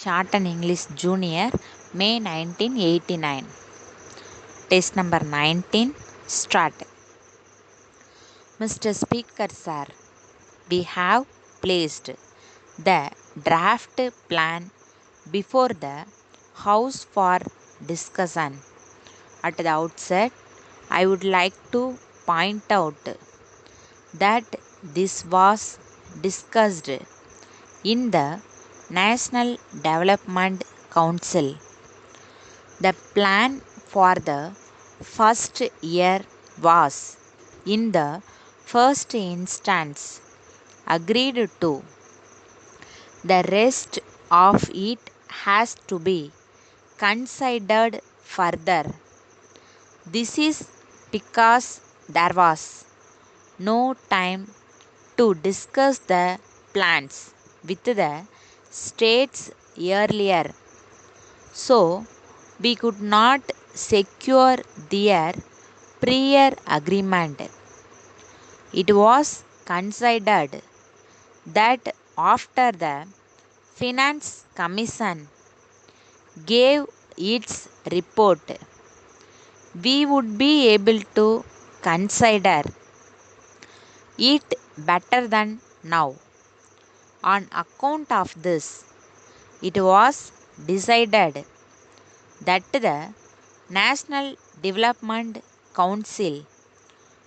Short and English Junior, May 1989. Test number 19. Start. Mr. Speaker, sir, we have placed the draft plan before the House for discussion. At the outset, I would like to point out that this was discussed in the National Development Council. The plan for the first year was, in the first instance, agreed to. The rest of it has to be considered further. This is because there was no time to discuss the plans with the states earlier, so we could not secure their prior agreement. It was considered that after the Finance Commission gave its report, we would be able to consider it better than now. On account of this, it was decided that the National Development Council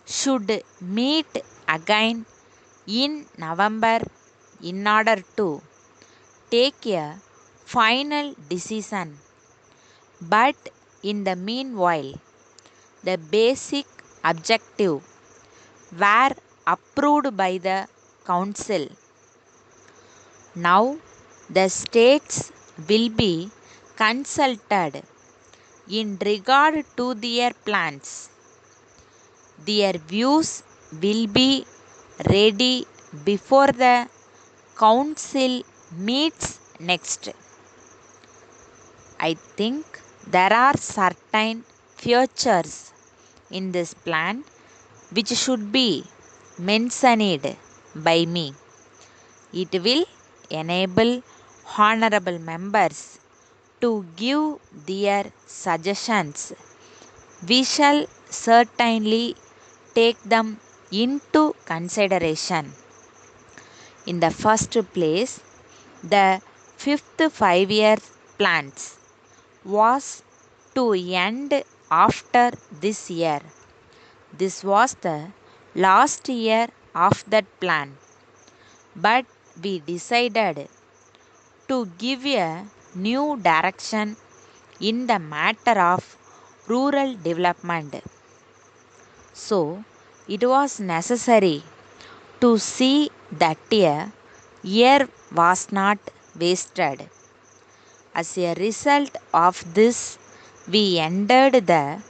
should meet again in November in order to take a final decision. But in the meanwhile, the basic objective were approved by the Council. Now the states will be consulted in regard to their plans. Their views will be ready before the Council meets next. I think there are certain features in this plan which should be mentioned by me. It will enable honorable members to give their suggestions. We shall certainly take them into consideration. In the first place, the fifth 5-year plans was to end after this year. This was the last year of that plan, but we decided to give a new direction in the matter of rural development. So, it was necessary to see that a year was not wasted. As a result of this, we ended the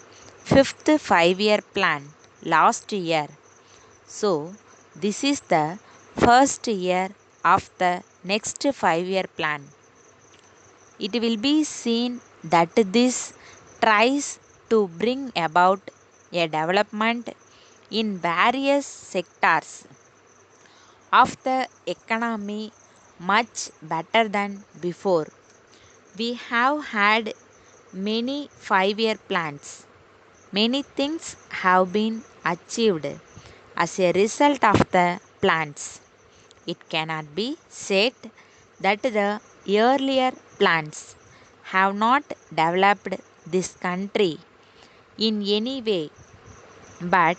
fifth 5-year plan last year. So, this is the first year of the next 5-year plan. It will be seen that this tries to bring about a development in various sectors of the economy much better than before. We have had many 5-year plans. Many things have been achieved as a result of the plans. It cannot be said that the earlier plans have not developed this country in any way, but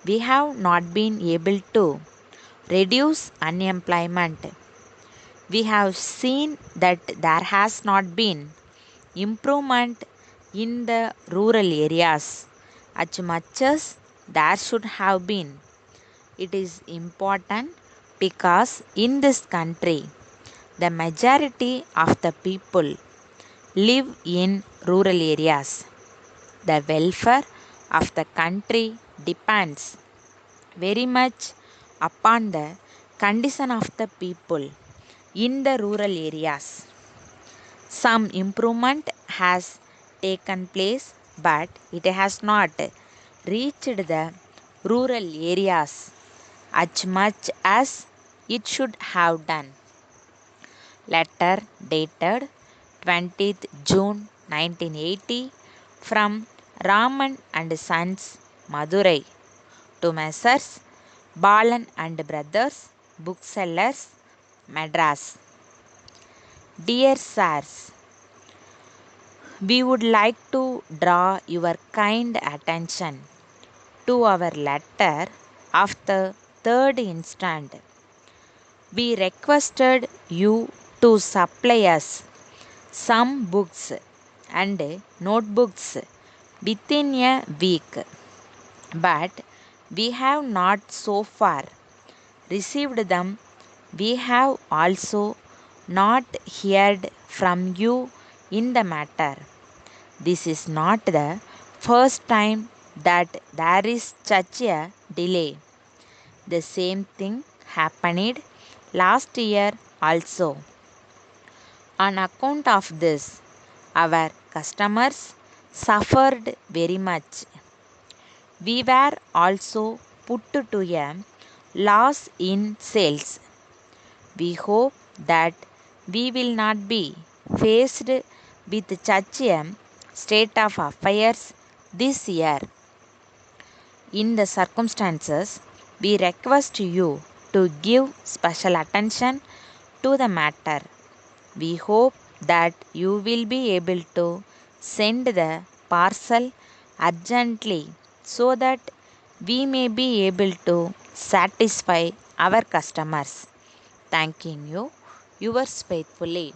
we have not been able to reduce unemployment. We have seen that there has not been improvement in the rural areas as much as there should have been. It is important because in this country, the majority of the people live in rural areas. The welfare of the country depends very much upon the condition of the people in the rural areas. Some improvement has taken place, but it has not reached the rural areas as much as it should have done. Letter dated 20th June 1980 from Raman and Sons, Madurai, to Messrs. Balan and Brothers, Booksellers, Madras. Dear Sirs, we would like to draw your kind attention to our letter of the 3rd instant. We requested you to supply us some books and notebooks within a week, but we have not so far received them. We have also not heard from you in the matter. This is not the first time that there is such a delay. The same thing happened last year also. On account of this, our customers suffered very much. We were also put to a loss in sales. We hope that we will not be faced with such a state of affairs this year. In the circumstances, we request you to give special attention to the matter. We hope that you will be able to send the parcel urgently so that we may be able to satisfy our customers. Thanking you, yours faithfully.